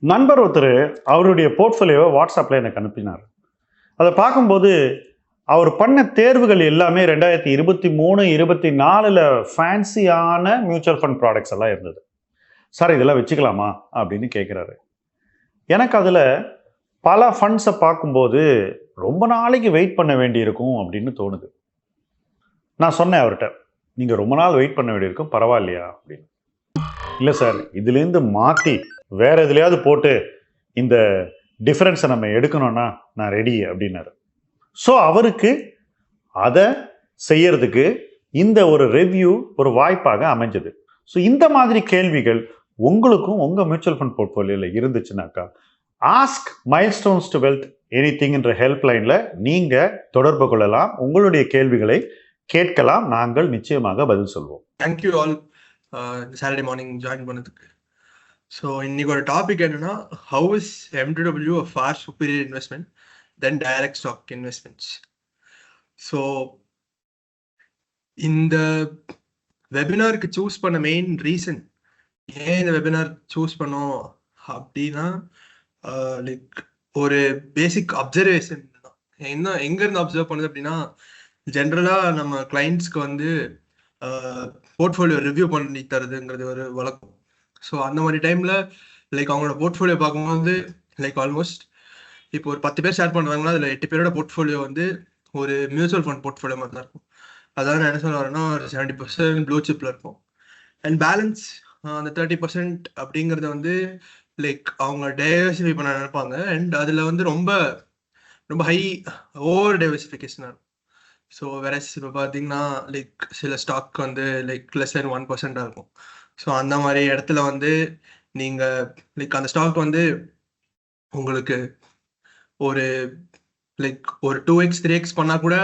நண்பர் ஒருத்தர் அவருடைய போர்ட்ஃபோலியோவை வாட்ஸ்அப்பில் எனக்கு அனுப்பினார். அதை பார்க்கும்போது அவர் பண்ண தேர்வுகள் எல்லாமே 2023, 24 ஃபேன்சியான மியூச்சுவல் ஃபண்ட் ப்ராடக்ட்ஸ் எல்லாம் இருந்தது. சார் இதெல்லாம் வச்சுக்கலாமா அப்படின்னு கேட்குறாரு. எனக்கு அதில் பல ஃபண்ட்ஸை பார்க்கும்போது ரொம்ப நாளைக்கு வெயிட் பண்ண வேண்டியிருக்கும் அப்படின்னு தோணுது. நான் சொன்னேன் அவர்கிட்ட, நீங்கள் ரொம்ப நாள் வெயிட் பண்ண வேண்டியிருக்கும், பரவாயில்லையா அப்படின்னு. இல்லை சார், இதுலேருந்து மாற்றி வேற எதுலையாவது போட்டு இந்த டிஃபரன்ஸை நம்ம எடுக்கணும்னா நான் ரெடி அப்படின்னாரு. ஸோ அவருக்கு அதை செய்யறதுக்கு இந்த ஒரு ரிவ்யூ ஒரு வாய்ப்பாக அமைஞ்சது. ஸோ இந்த மாதிரி கேள்விகள் உங்களுக்கும் உங்கள் மியூச்சுவல் ஃபண்ட் போர்ட்ஃபோலியோவில் இருந்துச்சுனாக்கா ask milestones to wealth anything என்ற ஹெல்ப்லைனில் நீங்கள் தொடர்பு கொள்ளலாம். உங்களுடைய கேள்விகளை கேட்கலாம், நாங்கள் நிச்சயமாக பதில் சொல்வோம். Thank you all Saturday morning join பண்ணதுக்கு. ஸோ இன்னைக்கு ஒரு டாபிக் என்னன்னா, how is MTW a far superior investment than direct stock investments. So இந்த வெபினாருக்கு சூஸ் பண்ண மெயின் ரீசன், ஏன் இந்த வெபினார் சூஸ் பண்ணோம் அப்படின்னா, லைக் ஒரு பேசிக் அப்சர்வேஷன் தான். என்ன எங்கேருந்து அப்சர்வ் பண்ணுது அப்படின்னா, ஜென்ரலாக நம்ம கிளைண்ட்ஸ்க்கு வந்து போர்ட்ஃபோலியோ ரிவ்யூ பண்ணி தருதுங்கிறது ஒரு வழக்கம். ஸோ அந்த மாதிரி டைமில் லைக் அவங்களோட போர்ட்ஃபோலியோ பார்க்கும்போது லைக் ஆல்மோஸ்ட் இப்போ ஒரு 10 பேர் ஷேர் பண்ணுறாங்கன்னா அதில் 8 பேரோட போர்ட்ஃபோலியோ வந்து ஒரு மியூச்சுவல் ஃபண்ட் போர்ட்ஃபோலியோ மாதிரி தான் இருக்கும். அதாவது நான் என்ன சொல்ல வரேன்னா, ஒரு 70% ப்ளூ சிப்பில் இருக்கும். அண்ட் பேலன்ஸ் அந்த 30% அப்படிங்கிறத வந்து லைக் அவங்க டைவர்சிஃபை பண்ண நினைப்பாங்க. அண்ட் அதில் வந்து ரொம்ப ரொம்ப ஹை ஓவர் டைவர்சிஃபிகேஷனாக இருக்கும். ஸோ வேறஸ் இப்போ பார்த்தீங்கன்னா லைக் சில ஸ்டாக் வந்து லைக் லெஸ் தென் 1% இருக்கும். ஸோ அந்த மாதிரி இடத்துல வந்து நீங்கள் லைக் அந்த ஸ்டாக் வந்து உங்களுக்கு ஒரு லைக் ஒரு 2x 3x பண்ணால் கூட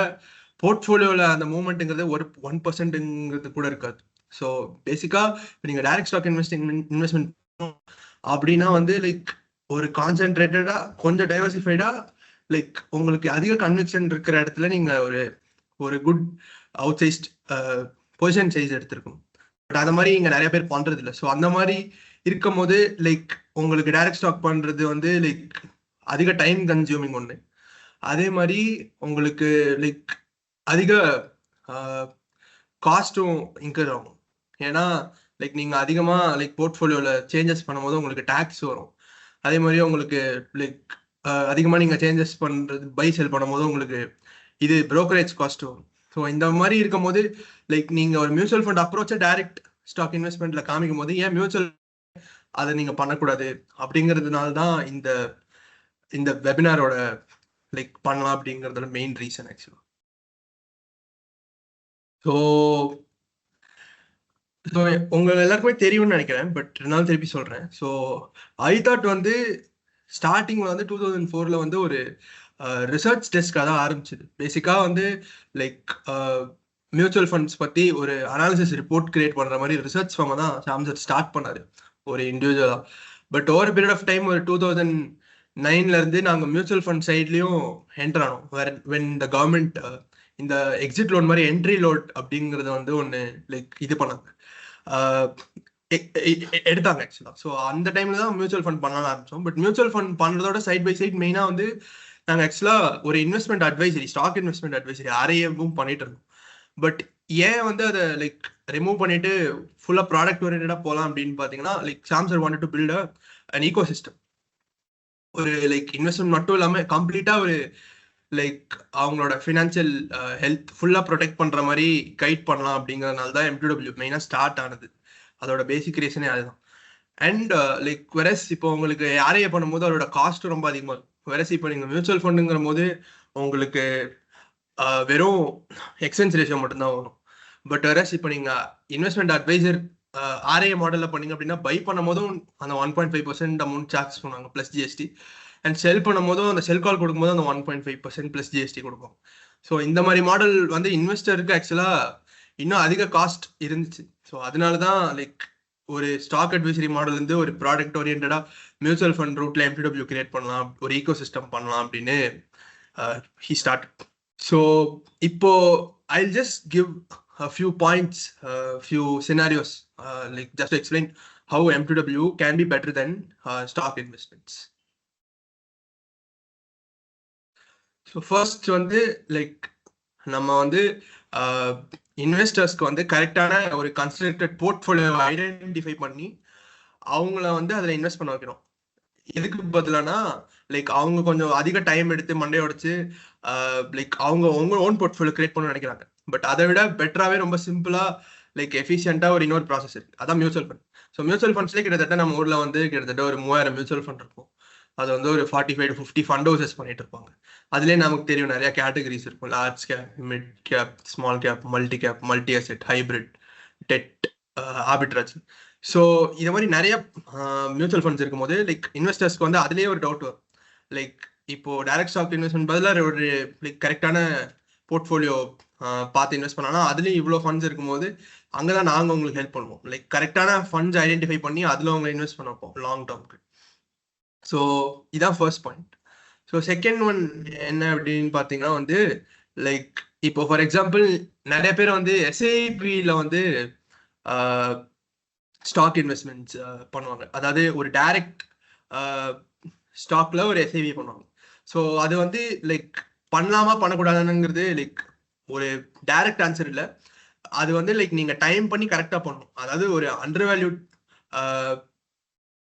போர்ட்ஃபோலியோவில் அந்த மூவ்மெண்ட்டுங்கிறது ஒரு 1%ங்கிறது கூட இருக்காது. ஸோ பேசிக்காக இப்போ நீங்கள் டைரக்ட் ஸ்டாக் இன்வெஸ்ட்மெண்ட் அப்படின்னா வந்து லைக் ஒரு கான்சென்ட்ரேட்டடாக கொஞ்சம் டைவர்சிஃபைடாக லைக் உங்களுக்கு அதிக கன்விக்ஷன் இருக்கிற இடத்துல நீங்கள் ஒரு good out sized position size எடுத்திருக்கும். பட் அந்த மாதிரி இங்கே நிறைய பேர் பண்ணுறது இல்லை. ஸோ அந்த மாதிரி இருக்கும் போது லைக் உங்களுக்கு டைரக்ட் ஸ்டாக் பண்ணுறது வந்து லைக் அதிக டைம் கன்சியூமிங் ஒன்று. அதே மாதிரி உங்களுக்கு லைக் அதிக காஸ்ட்டும் இன்கர் ஆகும். ஏன்னா லைக் நீங்கள் அதிகமாக லைக் போர்ட்ஃபோலியோவில் சேஞ்சஸ் பண்ணும்போது உங்களுக்கு டேக்ஸ் வரும். அதே மாதிரி உங்களுக்கு லைக் அதிகமாக நீங்கள் சேஞ்சஸ் பண்ணுறது பை செல் பண்ணும்போது உங்களுக்கு இது ப்ரோக்கரேஜ் காஸ்ட் வரும். ஸோ இந்த மாதிரி இருக்கும் போது லைக் நீங்கள் ஒரு மியூச்சுவல் ஃபண்ட் அப்ரோச்சை டைரக்ட் ஸ்டாக் இன்வெஸ்ட்மெண்ட்ல காமிக்கும் போது ஏன் மியூச்சுவல் அதை நீங்கள் பண்ணக்கூடாது அப்படிங்கிறதுனால தான் இந்த வெபினாரோட லைக் பண்ணலாம் அப்படிங்கிறதோட மெயின் ரீசன் ஆக்சுவலாக. ஸோ உங்கள் எல்லாருக்குமே தெரியும்னு நினைக்கிறேன், பட் இருந்தாலும் திருப்பி சொல்கிறேன். ஸோ ஐதாட் வந்து ஸ்டார்டிங்கில் வந்து 2004 வந்து ஒரு ரிசர்ச் டெஸ்க்காக தான் ஆரம்பிச்சது. பேசிக்காக வந்து லைக் மியூச்சுவல் ஃபண்ட்ஸ் பற்றி ஒரு அனாலிசிஸ் ரிப்போர்ட் கிரியேட் பண்ணுற மாதிரி ரிசர்ச் ஃபார்மை தான் சாம்சர் ஸ்டார்ட் பண்ணார் ஒரு இண்டிவிஜுவலாக. But over period of time ஒரு 2009 நாங்கள் மியூச்சுவல் ஃபண்ட் சைட்லேயும் என்டர் ஆனோம். வென் த கவர்மெண்ட் இந்த எக்ஸிட் லோன் மாதிரி என்ட்ரி லோட் அப்படிங்கிறத வந்து ஒன்று லைக் இது பண்ணாங்க, எடுத்தாங்க ஆக்சுவலாக. ஸோ அந்த டைமில் தான் மியூச்சுவல் ஃபண்ட் பண்ணலாம் ஆரம்பித்தோம். பட் மியூச்சுவல் ஃபண்ட் பண்ணுறதோட சைட் பை சைட் மெயினாக வந்து நாங்கள் ஆக்சுவலாக ஒரு investment advisory, stock investment advisory RIAவும் பண்ணிட்டு இருந்தோம். பட் ஏன் வந்து அதை லைக் ரிமூவ் பண்ணிட்டு ஃபுல்லாக ப்ராடக்ட் ஓரியன்டாக போகலாம் அப்படின்னு பார்த்தீங்கன்னா, லைக் சாம்சர் wanted to build an ecosystem. ஒரு லைக் இன்வெஸ்ட்மெண்ட் மட்டும் இல்லாமல் கம்ப்ளீட்டாக ஒரு லைக் அவங்களோட ஃபினான்ஷியல் ஹெல்த் ஃபுல்லாக ப்ரொடெக்ட் பண்ணுற மாதிரி கைட் பண்ணலாம் அப்படிங்கிறதுனால தான் MTW மெயினாக ஸ்டார்ட் ஆனது. அதோட பேசிக் ரீசனே அதுதான். அண்ட் லைக் வெரஸ் இப்போ உங்களுக்கு RIA பண்ணும்போது அதோட காஸ்ட்டும் ரொம்ப அதிகமாக இருக்கும். வெரஸ் இப்போ நீங்கள் மியூச்சுவல் ஃபண்டுங்கிற போது உங்களுக்கு வெறும் எக்ஸ்பென்ஸ் ரேஷியோ மட்டும்தான் வரும். பட் வெரஸ் இப்போ நீங்கள் இன்வெஸ்ட்மெண்ட் அட்வைசர் RIA மாடலில் பண்ணீங்க அப்படின்னா பை பண்ணும் போதும் அந்த 1.5% அமௌண்ட் சார்ஜ் பண்ணுவாங்க ப்ளஸ் GST. அண்ட் செல் பண்ணும் போதும் அந்த செல் கால் கொடுக்கும்போது அந்த 1.5% ப்ளஸ் GST கொடுப்போம். ஸோ இந்த மாதிரி மாடல் வந்து இன்வெஸ்டருக்கு ஆக்சுவலாக இன்னும் அதிக காஸ்ட் இருந்துச்சு. ஸோ அதனால தான் லைக் ஒரு ஸ்டாக் அட்வைசரி மாடல் வந்து ஒரு ப்ராடக்ட் ஓரியன்டாக மியூச்சுவல் ஃபண்ட் ரூட்ல MTW கிரியேட் பண்ணலாம், ஒரு ஈகோ சிஸ்டம் பண்ணலாம் அப்படின்னு ஹி ஸ்டார்ட். ஸோ இப்போ I just give a few points, few scenarios, like just to explain how M2W can be better than stock investments. So first வந்து like நம்ம வந்து இன்வெஸ்டர்ஸ்க்கு வந்து கரெக்டான ஒரு கன்ஸ்ட்ரக்டட் போர்ட்ஃபோலியோ ஐடென்டிஃபை பண்ணி அவங்கள வந்து அதில் இன்வெஸ்ட் பண்ண வைக்கணும். எதுக்கு பதிலானா லைக் அவங்க கொஞ்சம் அதிக டைம் எடுத்து மண்டையை உடைச்சு லைக் அவங்க ஓன் போர்ட்ஃபோலியோ கிரியேட் பண்ண நினைக்கிறாங்க. பட் அதை விட பெட்டராகவே ரொம்ப சிம்பிளா லைக் எஃபிஷியண்டா ஒரு இன்னொரு ப்ராசஸ் இருக்கு, அதான் மியூச்சுவல் ஃபண்ட். ஸோ மியூச்சுவல் ஃபண்ட்ஸ்லேயே கிட்டத்தட்ட நம்ம ஊர்ல வந்து கிட்டத்தட்ட ஒரு 3000 மியூச்சுவல் ஃபண்ட் இருக்கும். அது வந்து ஒரு 45 to 50 ஃபண்ட் ஹவுசஸ் பண்ணிட்டு இருப்பாங்க. அதுலேயே நமக்கு தெரியும் நிறைய கேட்டகரிஸ் இருக்கும், large cap, mid cap, small cap, multi asset, hybrid, debt, arbitrage. So இது மாதிரி நிறைய மியூச்சுவல் ஃபண்ட்ஸ் இருக்கும்போது லைக் இன்வெஸ்டர்ஸ்க்கு வந்து அதுலேயே ஒரு டவுட் வரும். லைக் இப்போ டைரக்ட் ஸ்டாக் இன்வெஸ்ட்மெண்ட் பதிலாக ஒரு லைக் கரெக்டான போர்ட்ஃபோலியோ பார்த்து இன்வெஸ்ட் பண்ணாலும் அதுலேயும் இவ்வளோ ஃபண்ட்ஸ் இருக்கும்போது அங்கே தான் நாங்கள் உங்களுக்கு ஹெல்ப் பண்ணுவோம். லைக் கரெக்டான ஃபண்ட்ஸ் ஐடென்டிஃபை பண்ணி அதில் அவங்க இன்வெஸ்ட் பண்ண வைப்போம் லாங் டேர்ம்க்கு. ஸோ இதான் first point. So second one என்ன அப்படின்னு பார்த்தீங்கன்னா வந்து லைக் இப்போ ஃபார் எக்ஸாம்பிள் நிறைய பேர் வந்து எஸ்ஐபியில் வந்து ஸ்டாக் இன்வெஸ்ட்மெண்ட்ஸ் பண்ணுவாங்க. அதாவது ஒரு டைரக்ட் ஸ்டாக்ல ஒரு எஸ்ஐபி பண்ணுவாங்க. ஸோ அது வந்து லைக் பண்ணலாமா பண்ணக்கூடாதுங்கிறது லைக் ஒரு டைரக்ட் ஆன்சர் இல்லை. அது வந்து லைக் நீங்க டைம் பண்ணி கரெக்டாக பண்ணணும். அதாவது ஒரு அண்டர் வேல்யூட்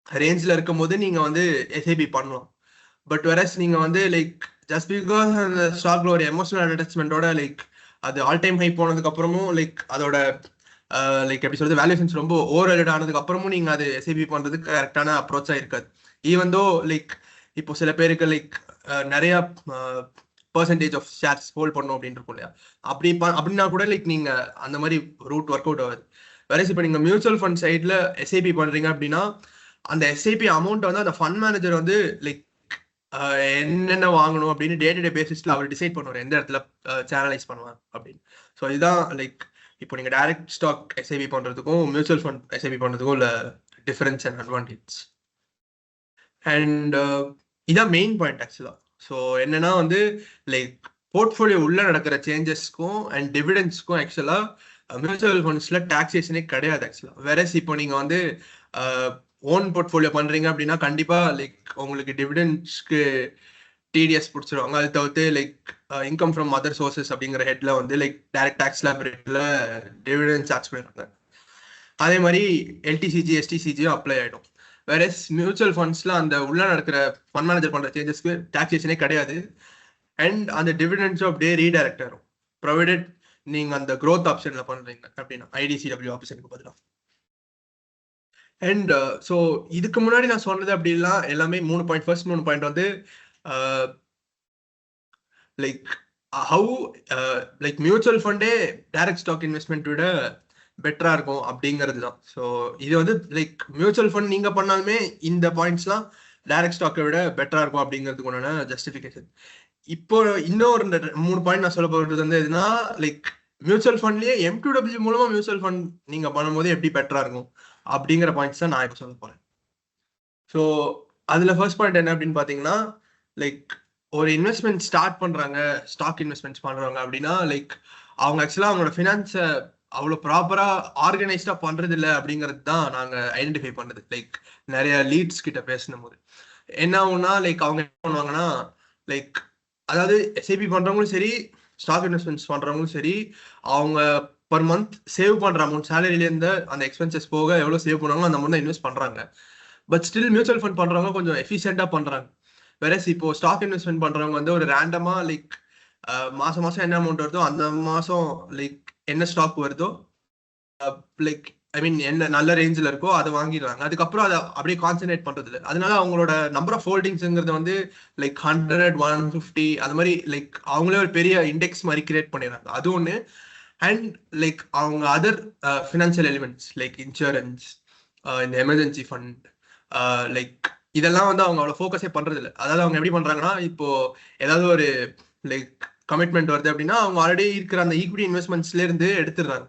ரேஞ்சில் இருக்கும் போது நீங்க வந்து எஸ்ஐபி பண்ணலாம். பட் வெரஸ் நீங்க வந்து லைக் ஜஸ்ட் பிகாஸ் அந்த ஸ்டாக்ல ஒரு எமோஷனல் அட்டாச்மெண்டோட லைக் அது ஆல் டைம் ஹை போனதுக்கு அப்புறமும் லைக் அதோட லைக் எப்படி சொல்றது வேல்யூஷன்ஸ் ரொம்ப ஓவர் வேல்யூட் ஆனதுக்கு அப்புறமும் நீங்க அது எஸ்ஐபி பண்றதுக்கு கரெக்டான அப்ரோச்சா இருக்காது. ஈவன் தோ லைக் இப்போ சில பேருக்கு லைக் நிறைய பர்சன்டேஜ் ஆஃப் ஷேர்ஸ் ஹோல்ட் பண்ணும் அப்படின்னு இருக்கும் இல்லையா, அப்படின்னா கூட லைக் நீங்க அந்த மாதிரி ரூட் ஒர்க் அவுட் ஆகுது. வேற இப்போ நீங்க மியூச்சுவல் ஃபண்ட் சைட்ல எஸ்ஐபி பண்றீங்க அப்படின்னா அந்த எஸ்ஐபி அமௌண்ட் வந்து அந்த ஃபண்ட் மேனேஜர் வந்து லைக் என்னென்ன வாங்கணும் அப்படின்னு டே டு டே பேசிஸ்ல அவர் டிசைட் பண்ணுவார் எந்த இடத்துல சேனலைஸ் பண்ணுவார் அப்படின்னு. ஸோ இதுதான் லைக் இப்போ நீங்க டைரக்ட் ஸ்டாக் எஸ்ஐபி பண்றதுக்கும் மியூச்சுவல் ஃபண்ட் எஸ்ஐபி பண்றதுக்கும் உள்ள டிஃபரன்ஸ் அண்ட் அட்வான்டேஜ். அண்ட் இதான் மெயின் பாயிண்ட் ஆக்சுவலா. ஸோ என்னன்னா வந்து லைக் போர்ட்ஃபோலியோ உள்ள நடக்கிற சேஞ்சஸ்க்கும் அண்ட் டிவிடெண்ட்ஸ்க்கும் ஆக்சுவலா மியூச்சுவல் ஃபண்ட்ஸ்ல டாக்ஸேஷனே கிடையாது ஆக்சுவலா. வேறஸ் இப்போ நீங்க வந்து ஓன் போர்ட்ஃபோலியோ பண்றீங்க அப்படின்னா கண்டிப்பா லைக் உங்களுக்கு டிவிடெண்ட்ஸ்க்கு டிடிஎஸ் பிடிச்சிருவாங்க. அது தவிர்த்து like income from other sources அப்படிங்கிற ஹெட்ல வந்து லைக் டைரக்ட் டாக்ஸ் லேபரேட்ல டிவிடெண்ட் சார்ஜ் பண்ணிடுறாங்க. அதே மாதிரி எல்டிசிஜி எஸ்டிசிஜியும் அப்ளை ஆயிடும். வேறஸ் மியூச்சுவல் ஃபண்ட்ஸ்ல அந்த உள்ள நடக்கிற ஃபண்ட் மேனேஜர் பண்ற சேஞ்சஸ்க்கு டாக்ஸேஷனே கிடையாது. அண்ட் அந்த டிவிடெண்ட்ஸும் அப்படியே ரீடைரக்ட் ஆகும் ப்ரொவைடட் நீங்க அந்த க்ரோத் ஆப்ஷன்ல பண்றீங்க அப்படின்னா ஐடிசிடபிள்யூ ஆப்ஷனுக்கு பதிலாக. அண்ட் ஸோ இதுக்கு முன்னாடி நான் சொன்னது அப்படிலாம் எல்லாமே 3 பாயிண்ட். ஃபர்ஸ்ட் 3 பாயிண்ட் வந்து லைக் ஹவு லைக் மியூச்சுவல் ஃபண்டே டைரக்ட் ஸ்டாக் இன்வெஸ்ட்மெண்ட் விட பெட்டரா இருக்கும் அப்படிங்கிறது தான். ஸோ இது வந்து லைக் மியூச்சுவல் ஃபண்ட் நீங்க பண்ணாலுமே இந்த பாயிண்ட்ஸ்லாம் டைரக்ட் ஸ்டாக்கை விட பெட்டரா இருக்கும் அப்படிங்கிறதுக்கு ஒன்றான ஜஸ்டிஃபிகேஷன். இப்போ இன்னொரு 3 பாயிண்ட் நான் சொல்ல போகிறது வந்து எதுனா லைக் மியூச்சுவல் ஃபண்ட்லயே M2W மூலமா மியூச்சுவல் ஃபண்ட் நீங்க பண்ணும்போது எப்படி பெட்டரா இருக்கும் அப்படிங்கிற பாயிண்ட்ஸ் தான் நான் இப்போ சொல்ல போறேன். ஸோ அதுல ஃபர்ஸ்ட் பாயிண்ட் என்ன அப்படின்னு பாத்தீங்கன்னா லைக் ஒரு இன்வெஸ்ட்மெண்ட் ஸ்டார்ட் பண்றாங்க, ஸ்டாக் இன்வெஸ்ட்மெண்ட்ஸ் பண்றாங்க அப்படின்னா லைக் அவங்க ஆக்சுவலா அவங்களோட ஃபினான்ஸை அவ்வளோ ப்ராப்பரா ஆர்கனைஸ்டா பண்றது இல்லை அப்படிங்கிறது தான் நாங்க ஐடென்டிஃபை பண்ணது. லைக் நிறைய லீட்ஸ் கிட்ட பேசின போது என்ன ஆகும்னா லைக் அவங்க என்ன பண்ணுவாங்கன்னா லைக் அதாவது எஸ்ஐபி பண்றவங்களும் சரி ஸ்டாக் இன்வெஸ்ட்மெண்ட்ஸ் பண்றவங்களும் சரி அவங்க பர் மந்த் சேவ் பண்ற அமௌண்ட் சேலரியில இருந்து அந்த எக்ஸ்பென்சஸ் போக எவ்வளவு சேவ் பண்ணுவாங்களோ அந்த அமௌண்ட் இன்வெஸ்ட் பண்றாங்க. பட் ஸ்டில் மியூச்சுவல் ஃபண்ட் பண்றவங்க கொஞ்சம் எஃபிஷியண்டா பண்றாங்க. வேறஸ் இப்போ ஸ்டாக் இன்வெஸ்ட்மெண்ட் பண்றவங்க வந்து ஒரு ரேண்டமா லைக் மாசம் மாசம் என்ன அமௌண்ட் வருதோ அந்த மாசம் லைக் என்ன ஸ்டாக் வருதோ லைக் ஐ மீன் என்ன நல்ல ரேஞ்சில் இருக்கோ அதை வாங்கிடுறாங்க. அதுக்கப்புறம் அதை அப்படியே கான்சென்ட்ரேட் பண்றது இல்லை. அதனால அவங்களோட நம்பர் ஆஃப் ஹோல்டிங்ஸ்ங்கிறது வந்து லைக் 100, 150 அது மாதிரி லைக் அவங்களே ஒரு பெரிய இண்டெக்ஸ் மாதிரி கிரியேட் பண்ணிடுறாங்க. அது ஒன்று. அண்ட் லைக் அவங்க other financial elements like insurance, இந்த எமர்ஜென்சி ஃபண்ட் லைக் இதெல்லாம் வந்து அவங்க அவ்வளோ ஃபோக்கஸே பண்றது இல்லை. அதாவது அவங்க எப்படி பண்றாங்கன்னா இப்போ ஏதாவது ஒரு லைக் கமிட்மெண்ட் வருது அப்படின்னா அவங்க ஆல்ரெடி இருக்கிற அந்த ஈக்விட்டி இன்வெஸ்ட்மெண்ட்ஸ்ல இருந்து எடுத்துடுறாங்க.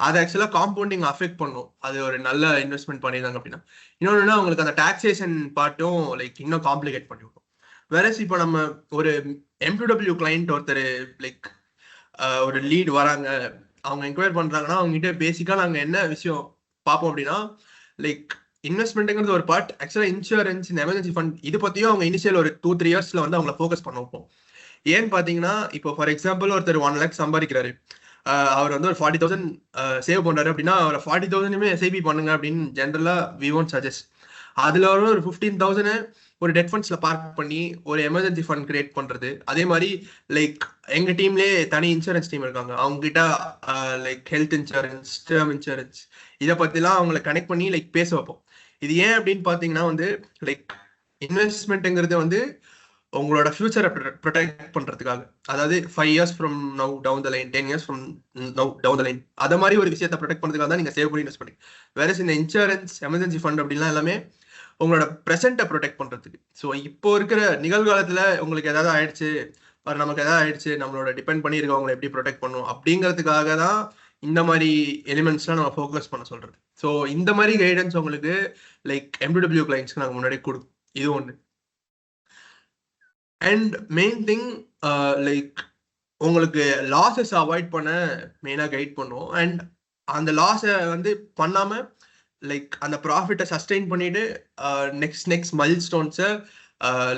அது ஆக்சுவலா காம்பவுண்டிங் அஃபெக்ட் பண்ணும் அது ஒரு நல்ல இன்வெஸ்ட்மெண்ட் பண்ணியிருந்தாங்க அப்படின்னா. இன்னொன்னு அவங்களுக்கு அந்த டாக்ஸேஷன் பார்ட்டும் லைக் இன்னும் காம்ப்ளிகேட் பண்ணி விடும். வேறஸ் இப்போ நம்ம ஒரு M2W கிளைண்ட் ஒருத்தர் லைக் ஒரு லீட் வராங்க, அவங்க என்கொயர் பண்றாங்கன்னா அவங்க கிட்ட பேசிக்கா நாங்க என்ன விஷயம் பார்ப்போம் அப்படின்னா லைக் இன்வெஸ்ட்மெண்ட்ங்கிறது ஒரு பார்ட். ஆக்சுவலா இன்சூரன்ஸ், இந்த எமர்ஜென்சி ஃபண்ட் இது பத்தியும் அவங்க இனிஷியல் ஒரு 2-3 இயர்ஸ்ல வந்து அவங்கள ஃபோக்கஸ் பண்ண வைப்போம். ஏன்னு பாத்தீங்கன்னா, இப்போ ஃபார் எக்ஸாம்பிள் ஒருத்தர் 1 lakh சம்பாதிக்கிறாரு, அவர் வந்து ஒரு 40,000 சேவ் பண்றாரு அப்படின்னா, அவர் 40,000 எஸ்ஐபி பண்ணுங்க அப்படின்னு ஜென்ரலா வி ஒன்ட் சஜஸ்ட். அதுல ஒரு 15,000 ஒரு டெட் ஃபண்ட்ஸ்ல பார்க் பண்ணி ஒரு எமர்ஜென்சி ஃபண்ட் கிரியேட் பண்றது. அதே மாதிரி லைக் எங்க டீம்லயே தனி இன்சூரன்ஸ் டீம் இருக்காங்க, அவங்க கிட்ட like health insurance, term insurance இதை பத்திலாம் அவங்களை கனெக்ட் பண்ணி லைக் பேச வைப்போம். இது ஏன் அப்படின்னு பாத்தீங்கன்னா வந்து லைக் இன்வெஸ்ட்மெண்ட்ங்கிறது வந்து உங்களோட ஃபியூச்சரை ப்ரொடெக்ட் பண்றதுக்காக, அதாவது 5 years from now down the line, 10 years from now down the line, அத மாதிரி ஒரு விஷயத்தை ப்ரொடெக்ட் பண்றதுக்காக தான் நீங்க சேவ் பண்ணி இன்வெஸ்ட் பண்ணி. வேற இந்த இன்சூரன்ஸ், எமர்ஜென்சி ஃபண்ட் அப்படின்லாம் எல்லாமே உங்களோட ப்ரெசென்ட்டை ப்ரொடெக்ட் பண்றதுக்கு. ஸோ இப்போ இருக்கிற நிகழ்காலத்துல உங்களுக்கு ஏதாவது ஆயிடுச்சு, நமக்கு ஏதாவது ஆயிடுச்சு, நம்மளோட டிபெண்ட் பண்ணி இருக்கவங்களை எப்படி ப்ரொடெக்ட் பண்ணும் அப்படிங்கிறதுக்காக தான் இந்த மாதிரி எலிமெண்ட்ஸ்லாம் நம்ம ஃபோக்கஸ் பண்ண சொல்றது. ஸோ இந்த மாதிரி கைடன்ஸ் உங்களுக்கு லைக் MTW கிளைண்ட்ஸ்க்கு நாங்கள் முன்னாடி கொடுக்கும். இது ஒன்று. அண்ட் மெயின் திங் லைக் உங்களுக்கு லாஸஸ் அவாய்ட் பண்ண மெயினாக கைட் பண்ணுவோம். அண்ட் அந்த லாஸை வந்து பண்ணாம லைக் அந்த ப்ராஃபிட்டை சஸ்டெயின் பண்ணிட்டு நெக்ஸ்ட் மைல் ஸ்டோன்ஸை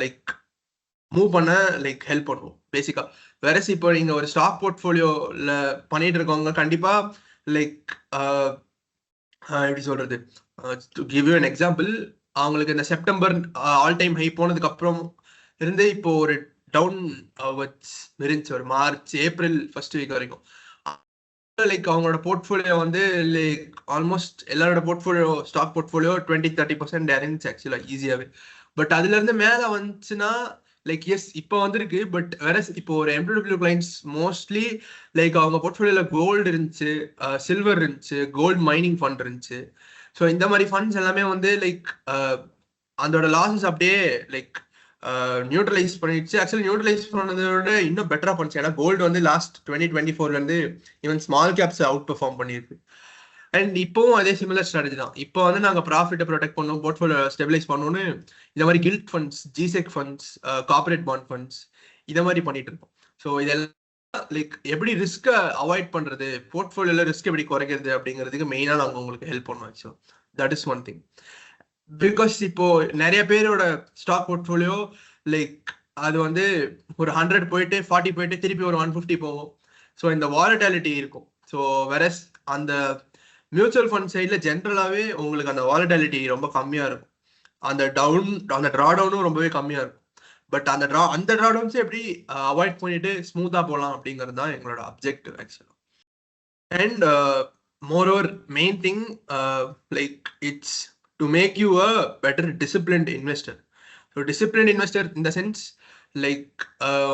லைக் மூவ் பண்ண லைக் ஹெல்ப் பண்ணுவோம் பேசிக்கா. வேற இப்போ நீங்க ஒரு ஸ்டாக் போர்ட்ஃபோலியோல பண்ணிட்டு இருக்கவங்க கண்டிப்பா லைக் எப்படி சொல்றது, to give you an example, அவங்களுக்கு இந்த செப்டம்பர் ஆல் டைம் ஹை போனதுக்கு அப்புறம் இருந்து இப்போ ஒரு டவுன் இருந்துச்சு, ஒரு மார்ச் ஏப்ரல் ஃபர்ஸ்ட் வீக் வரைக்கும். லைக் அவங்களோட போர்ட்ஃபோலியோ வந்து லைக் ஆல்மோஸ்ட் எல்லாரோட போர்ட்ஃபோலியோ, ஸ்டாக் போர்ட்ஃபோலியோ 20-30% இறங்கிச்சு ஆக்சுவலா ஈஸியாவே. பட் அதுல இருந்து மேல வந்துச்சுன்னா லைக் எஸ் இப்போ வந்திருக்கு. பட் வேற இப்போ ஒரு MTW கிளைண்ட்ஸ் மோஸ்ட்லி லைக் அவங்க போர்ட்ஃபோலியோல கோல்டு இருந்துச்சு, சில்வர் இருந்துச்சு, கோல்டு மைனிங் ஃபண்ட் இருந்துச்சு. ஸோ இந்த மாதிரி ஃபண்ட்ஸ் எல்லாமே வந்து லைக் அதோட லாஸஸ் அப்படியே லைக் நியூட்ரலைஸ் பண்ணிடுச்சு. ஆக்சுவலி நியூட்ரலைஸ் பண்ணதோட இன்னும் பெட்டரா பண்ணுச்சு. ஏன்னா கோல்டு வந்து லாஸ்ட் 2024ல இருந்து even small caps outperform பண்ணியிருக்கு. அண்ட் இப்போவும் அதே சிமிலர் ஸ்ட்ராட்டஜி தான். இப்போ வந்து நாங்கள் ப்ராஃபிட்டை ப்ரொடெக்ட் பண்ணணும், போர்ட்ஃபோலியோ ஸ்டெபிலைஸ் பண்ணணும்னு இந்த மாதிரி gilt funds, G sec funds, corporate bond funds இதை மாதிரி பண்ணிட்டு இருக்கோம். ஸோ இதெல்லாம் லைக் எப்படி ரிஸ்க்கை அவாய்ட் பண்றது, போர்ட்ஃபோலியோல ரிஸ்க் எப்படி குறைக்கிறது அப்படிங்கிறதுக்கு மெயினாக நாங்கள் உங்களுக்கு ஹெல்ப் பண்ணுவோம். ஆக்சுவலா that is one thing. Because இப்போ நிறைய பேரோட ஸ்டாக் போர்ட்ஃபோலியோ லைக் அது வந்து ஒரு 100 போயிட்டு 40 போயிட்டு திருப்பி ஒரு 150 போகும். ஸோ இந்த வாலட்டாலிட்டி இருக்கும். ஸோ வேற அந்த மியூச்சுவல் ஃபண்ட் சைட்ல ஜென்ரலாவே உங்களுக்கு அந்த வாலட்டாலிட்டி ரொம்ப கம்மியா இருக்கும். அந்த ட்ரா டவுனும் ரொம்பவே கம்மியா இருக்கும். பட் அந்த ட்ரா டவுன்ஸை எப்படி அவாய்ட் பண்ணிட்டு ஸ்மூத்தா போகலாம் அப்படிங்கிறது தான் எங்களோட அப்ஜெக்டிவ் ஆக்சுவலா. And moreover main thing like it's to make you a better disciplined investor. So disciplined investor in the sense like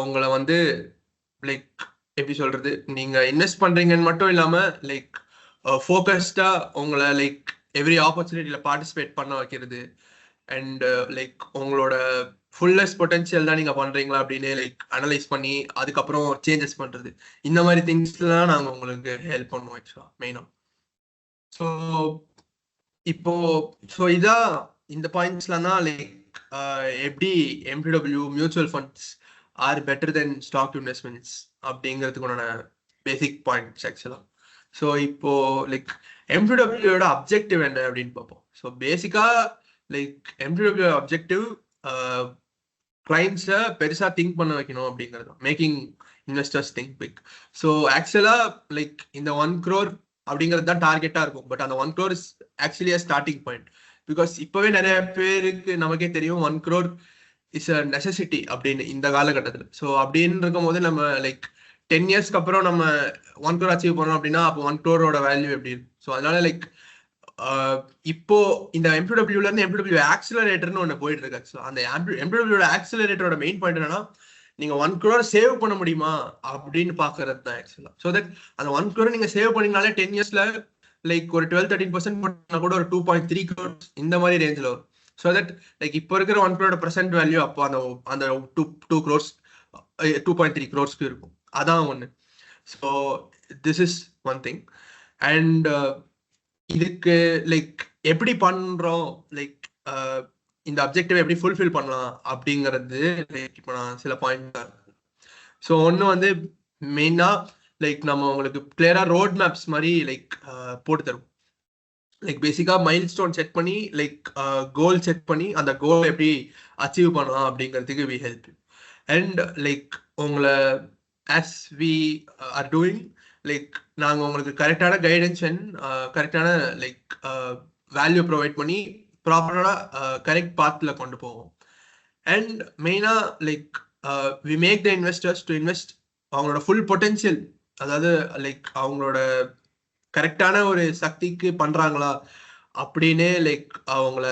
உங்களை வந்து லைக் எப்படி சொல்றது, நீங்க இன்வெஸ்ட் பண்றீங்கன்னு மட்டும் இல்லாம லைக் ஃபோக்கஸ்டா உங்களை லைக் எவ்ரி ஆப்பர்ச்சுனிட்டியில பார்ட்டிசிபேட் பண்ண வைக்கிறது. அண்ட் லைக் உங்களோட ஃபுல்லஸ்ட் பொட்டன்ஷியல் தான் நீங்க பண்றீங்களா அப்படின்னு லைக் அனலைஸ் பண்ணி அதுக்கப்புறம் சேஞ்சஸ் பண்றது. இந்த மாதிரி திங்ஸ்லாம் நாங்கள் உங்களுக்கு ஹெல்ப் பண்ணுவோம் ஆக்சுவலா மெயினா. ஸோ இப்போ ஸோ இதான் இந்த பாயிண்ட்ஸ்லாம் தான் லைக் எப்படி MTW mutual funds are better than stock investments அப்படிங்கிறதுக்குண்டான பேசிக் பாயிண்ட்ஸ் ஆக்சுவலா. ஸோ இப்போ லைக் MTWயோட அப்ஜெக்டிவ் என்ன அப்படின்னு பார்ப்போம். ஸோ பேசிக்கா லைக் MTW அப்ஜெக்டிவ் கிளைண்ட்ஸை பெருசா திங்க் பண்ண வைக்கணும் அப்படிங்கிறது, making investors think big. So ஆக்சுவலா லைக் இந்த 1 crore அப்படிங்கிறது தான் டார்கெட்டா இருக்கும். பட் அந்த 1 crore is actually starting point. Because இப்பவே நிறைய பேருக்கு நமக்கே தெரியும் 1 crore இஸ் அ நெசசிட்டி அப்படின்னு இந்த காலகட்டத்தில். ஸோ அப்படின்னு இருக்கும் போது நம்ம லைக் 10 yearsக்கு அப்புறம் நம்ம 1 crore அச்சீவ் பண்ணோம் அப்படின்னா அப்போ 1 crore வேல்யூ எப்படி இருக்கும். ஸோ அதனால லைக் இப்போ இந்த MTWல இருந்து MTW ஆக்சிலரேட்டர்னு ஒன்று போயிட்டு இருக்கு. ஆக்சுவலா அந்த MTWயோட ஆக்சிலரேட்டரோட மெயின் பாயிண்ட் என்னன்னா, நீங்க 1 crore சேவ் பண்ண முடியுமா அப்படின்னு பாக்குறது தான் ஆக்சுவலா. ஸோ தட் அந்த 1 crore நீங்க சேவ் பண்ணீங்கனாலே 10 yearsல லைக் ஒரு 12-13% பண்ணா கூட ஒரு 2.3 crores இந்த மாதிரி ரேஞ்சில் வரும். ஸோ தட் லைக் இப்போ இருக்கிற 1 crore ப்ரெசென்ட் வேல்யூ அப்போ அந்த 2 crores 2.3 crores இருக்கும். அதான் ஒன்று. So this is one thing. And இதுக்கு லைக் எப்படி பண்றோம், லைக் இந்த அப்ஜெக்டிவ் எப்படி ஃபுல்ஃபில் பண்ணலாம் அப்படிங்கிறது லைக் இப்போ நான் சில பாயிண்ட். ஸோ ஒன்று வந்து மெயினா லைக் நம்ம உங்களுக்கு கிளியரா ரோட் மேப்ஸ் மாதிரி லைக் போட்டு தரும். லைக் பேசிக்கா மைல் ஸ்டோன் செட் பண்ணி லைக் கோல் செட் பண்ணி அந்த கோல் எப்படி அச்சீவ் பண்ணலாம் அப்படிங்கிறதுக்கு we help you. And like உங்களை as we are doing like நாங்கள் உங்களுக்கு கரெக்டான கைடன்ஸ் அண்ட் கரெக்டான லைக் வேல்யூ ப்ரொவைட் பண்ணி ப்ராப்பரான கரெக்ட் பாத்தில் கொண்டு போவோம். அண்ட் மெயினாக like we make the investors to invest அவங்களோட ஃபுல் பொட்டென்ஷியல், அதாவது லைக் அவங்களோட கரெக்டான ஒரு சக்திக்கு பண்றாங்களா அப்படின்னு லைக் அவங்கள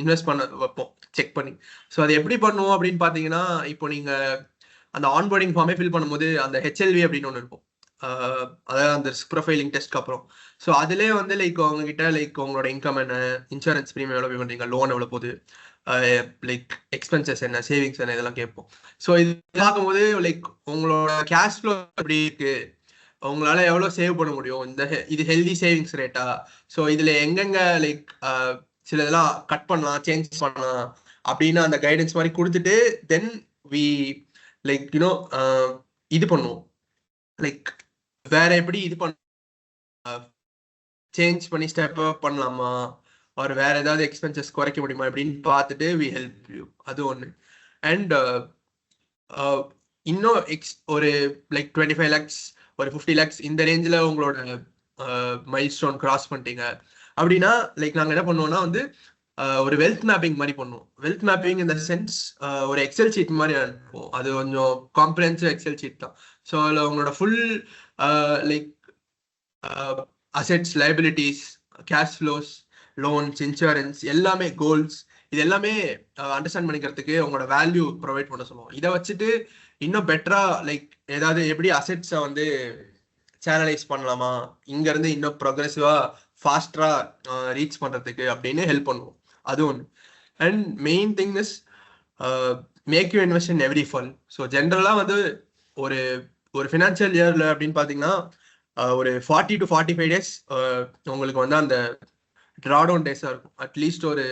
இன்வெஸ்ட் பண்ண வைப்போம் செக் பண்ணி. ஸோ அது எப்படி பண்ணுவோம் அப்படின்னு பார்த்தீங்கன்னா, இப்போ நீங்க அந்த ஆன்போர்டிங் ஃபார்மே ஃபில் பண்ணும்போது அந்த ஹெச்எல்வி அப்படின்னு ஒன்று இருக்கும், அதாவது அந்த ரிஸ்க் ப்ரொஃபைலிங் டெஸ்ட்க்கு அப்புறம். ஸோ அதுலேயே வந்து லைக் உங்ககிட்ட லைக் உங்களோட இன்கம் என்ன, இன்சூரன்ஸ் ப்ரீமியம் எவ்வளோ பே பண்ணுறீங்க, லோன் எவ்வளோ போகுது, லைக் எக்ஸ்பென்சஸ் என்ன, சேவிங்ஸ் என்ன, இதெல்லாம் கேட்போம். ஸோ இது பார்க்கும்போது லைக் உங்களோட கேஷ் ஃப்ளோ எப்படி இருக்கு, உங்களால எவ்வளோ சேவ் பண்ண முடியும், இது ஹெல்தி சேவிங்ஸ் ரேட்டா, ஸோ இதுல எங்கெங்க லைக் சில இதெல்லாம் கட் பண்ணலாம், சேஞ்ச் பண்ணலாம் அப்படின்னு அந்த கைடன்ஸ் மாதிரி கொடுத்துட்டு தென் வி லைக் யூனோ இது பண்ணுவோம், லைக் வேற எப்படி இது பண்ண சேஞ்ச் பண்ணி ஸ்டெப் அப் பண்ணலாமா, ஒரு வேற ஏதாவது எக்ஸ்பென்சஸ் குறைக்க முடியுமா அப்படின்னு பார்த்துட்டு வி ஹெல்ப் யூ. அது ஒன்று. அண்ட் இன்னும் ஒரு லைக் 25 lakhs ஒரு 50 lakhs இந்த ரேஞ்சில் உங்களோட மைல் ஸ்டோன் கிராஸ் பண்ணிட்டீங்க அப்படின்னா லைக் நாங்கள் என்ன பண்ணுவோம்னா வந்து ஒரு வெல்த் மேப்பிங் மாதிரி பண்ணுவோம். வெல்த் மேப்பிங் இந்த சென்ஸ் ஒரு எக்ஸல் ஷீட் மாதிரி அனுப்புவோம். அது கொஞ்சம் காம்ப்ரிஹென்சிவ் எக்ஸல் ஷீட் தான். ஸோ அதில் உங்களோட full like assets, liabilities, cash flows, loans, insurance, எல்லாமே கோல்ஸ், இது எல்லாமே அண்டர்ஸ்டாண்ட் பண்ணிக்கிறதுக்கு உங்களோட வேல்யூ ப்ரொவைட் பண்ண சொல்லுவோம். இதை வச்சுட்டு இன்னும் பெட்டரா லைக் ஏதாவது எப்படி அசெட்ஸை வந்து சேனலைஸ் பண்ணலாமா, இங்க இருந்து இன்னும் ப்ரோக்ரெசிவா ஃபாஸ்டரா ரீச் பண்றதுக்கு அப்படின்னு ஹெல்ப் பண்ணுவோம். அது ஒன்று. And main thing is make you invest in every fund. So ஜென்ரலா வந்து ஒரு ஒரு ஃபினான்ஷியல் இயர்ல அப்படின்னு பாத்தீங்கன்னா ஒரு 40 to 45 days உங்களுக்கு வந்து அந்த ட்ராடவுன் டேஸா இருக்கும். அட்லீஸ்ட் ஒரு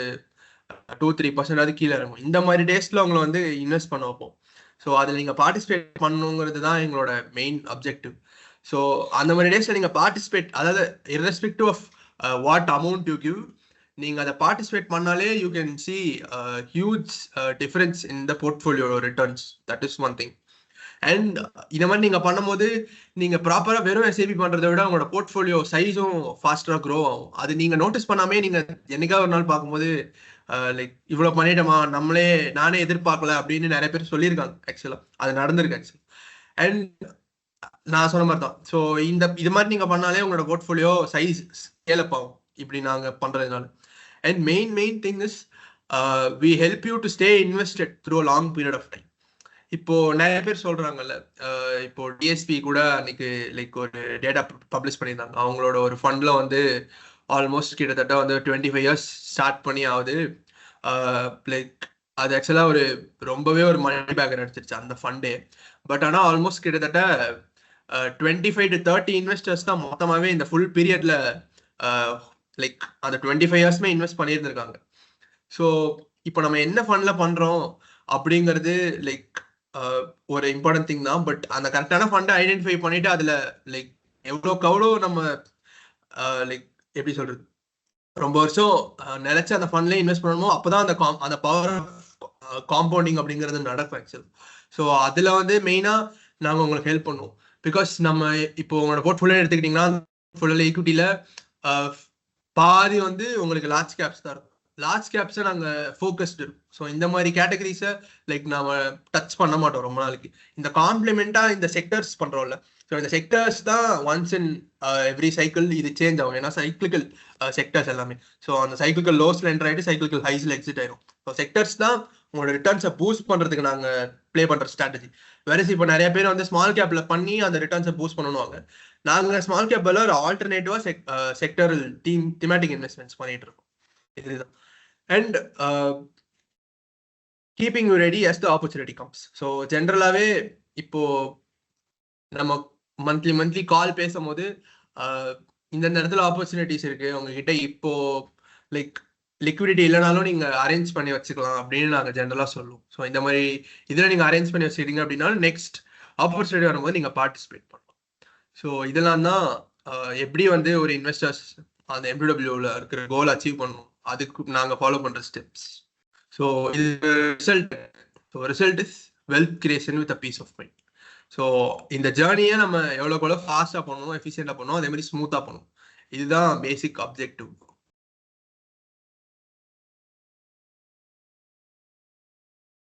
2-3% கீழே இருக்கும். இந்த மாதிரி டேஸ்ல உங்களை வந்து இன்வெஸ்ட் பண்ண வைப்போம். ஸோ அதில் நீங்கள் பார்ட்டிசிபேட் பண்ணணுங்கிறது தான் எங்களோட மெயின் அப்ஜெக்டிவ். ஸோ அந்த மாதிரி டேஸில் நீங்கள் பார்ட்டிசிபேட், அதாவது irrespective of what amount you give, நீங்கள் அதை பார்ட்டிசிபேட் பண்ணாலே you can see huge difference in the portfolio returns. That is one thing. And இந்த மாதிரி நீங்கள் பண்ணும்போது நீங்கள் ப்ராப்பராக வெறும் எஸ்ஐபி பண்ணுறதை விட உங்களோட போர்ட்ஃபோலியோ சைஸும் ஃபாஸ்டராக க்ரோ ஆகும். அது நீங்கள் நோட்டீஸ் பண்ணாமே நீங்கள் என்னைக்காவது ஒரு நாள் பார்க்கும்போது லைக் இவ்வளோ பண்ணிட்டோமா, நானே எதிர்பார்க்கல அப்படின்னு நிறைய பேர் சொல்லியிருக்காங்க. ஆக்சுவலாக அது நடந்திருக்கு ஆக்சுவலா. அண்ட் நான் சொன்ன மாதிரி தான். ஸோ இது மாதிரி நீங்கள் பண்ணாலே உங்களோட போர்ட்ஃபோலியோ சைஸ் ஸ்கேல் அப் ஆகும் இப்படி நாங்கள் பண்ணுறதுனால. And main thing is we help you to stay invested through a long period of time. இப்போ நிறைய பேர் சொல்றாங்கல்ல, இப்போ டிஎஸ்பி கூட அன்னைக்கு லைக் ஒரு டேட்டா பப்ளிஷ் பண்ணியிருந்தாங்க. அவங்களோட ஒரு ஃபண்ட்ல வந்து ஆல்மோஸ்ட் கிட்டத்தட்ட வந்து 25 years ஸ்டார்ட் பண்ணி ஆகுது. லைக் அது ஆக்சுவலா ஒரு ரொம்பவே ஒரு மணி பேக்கர் அடிச்சிருச்சு அந்த ஃபண்டே. பட் ஆனால் ஆல்மோஸ்ட் கிட்டத்தட்ட 25 to 30 இன்வெஸ்டர்ஸ் தான் மொத்தமாகவே இந்த ஃபுல் பீரியட்ல லைக் அந்த 25 yearsமே இன்வெஸ்ட் பண்ணியிருந்திருக்காங்க. ஸோ இப்போ நம்ம என்ன ஃபண்ட்ல பண்றோம் அப்படிங்கிறது லைக் ஒரு இம்பார்ட்டன்ட் திங் தான். பட் அந்த கரெக்டான ஃபண்டை ஐடென்டிஃபை பண்ணிட்டு அதுல லைக் எவ்வளோ நம்ம லைக் எப்படி சொல்றது, ரொம்ப வருஷம் நினைச்சு அந்த ஃபண்ட்லேயே இன்வெஸ்ட் பண்ணணுமோ அப்போதான் அந்த பவர் காம்பவுண்டிங் அப்படிங்கிறது நடக்கும் ஆக்சுவல். ஸோ அதுல வந்து மெயினா நாங்கள் உங்களுக்கு ஹெல்ப் பண்ணுவோம். பிகாஸ் நம்ம இப்போ உங்களோட போர்ட்ஃபோலியோ எடுத்துக்கிட்டீங்கன்னா போர்ட்ஃபோலியோல ஈக்விட்டியில பாதி வந்து உங்களுக்கு லார்ஜ் கேப்ஸ் தான் இருக்கும். லார்ஜ் கேப்ஸை நாங்கள் ஃபோக்கஸ்டு இருக்கும். ஸோ இந்த மாதிரி கேட்டகரிஸை லைக் நாம டச் பண்ண மாட்டோம் ரொம்ப நாளைக்கு. இந்த காம்ப்ளிமெண்ட்டாக இந்த செக்டர்ஸ் பண்ணுறோம்ல, ஸோ இந்த செக்டர்ஸ் தான் ஒன்ஸ் இன் எவ்ரி சைக்கிள் இது சேஞ்ச் ஆகும். ஏன்னா சைக்கிளிக்கல் செக்டர்ஸ் எல்லாமே. ஸோ அந்த சைக்கிளிக்கல் லோஸ்ல என்டர் ஆகிட்டு சைக்கிளிக்கல் ஹைஸ்ல எக்ஸிட் ஆயிரும். ஸோ செக்டர்ஸ் தான் உங்களோட ரிட்டர்ன்ஸை பூஸ்ட் பண்ணுறதுக்கு நாங்கள் ப்ளே பண்ணுற ஸ்ட்ராட்டஜி. வேற இப்போ நிறைய பேர் வந்து ஸ்மால் கேப்ல பண்ணி அந்த ரிட்டர்ன்ஸை பூஸ்ட் பண்ணணுவாங்க. நாங்கள் ஸ்மால் கேப்ல ஒரு ஆல்டர்னேட்டிவா செக்டரல் திமேட்டிக் இன்வெஸ்ட்மெண்ட்ஸ் பண்ணிட்டு இருக்கோம். இதுதான். And keeping you ready as the opportunity comes. So ஜென்ரலாகவே இப்போ நம்ம மந்த்லி கால் பேசும்போது இந்த இடத்துல ஆப்பர்ச்சுனிட்டிஸ் இருக்கு உங்ககிட்ட, இப்போ லைக் லிக்விடிட்டி இல்லைனாலும் நீங்க அரேஞ்ச் பண்ணி வச்சுக்கலாம் அப்படின்னு நாங்கள் ஜென்ரலாக சொல்லுவோம். ஸோ இந்த மாதிரி இதில் நீங்க அரேஞ்ச் பண்ணி வச்சுக்கிட்டீங்க அப்படின்னா நெக்ஸ்ட் ஆப்பர்ச்சுனிட்டி வரும்போது நீங்க பார்ட்டிசிபேட் பண்ணலாம். ஸோ இதெல்லாம் தான் எப்படி வந்து ஒரு இன்வெஸ்டர்ஸ் அந்த MWல இருக்கிற கோல் அச்சீவ் பண்ணணும். அதுக்கு நாங்க ஃபாலோ பண்ற ஸ்டெப்ஸ். ஸோ இது result. So result is wealth creation with a peace of mind. So இந்த ஜேர்னியை நம்ம எவ்வளோக்கு எவ்வளோ ஃபாஸ்ட்டாக பண்ணணும், எஃபிஷியண்டாக பண்ணணும், அதே மாதிரி ஸ்மூத்தாக பண்ணணும். இதுதான் பேசிக் அப்ஜெக்டிவ்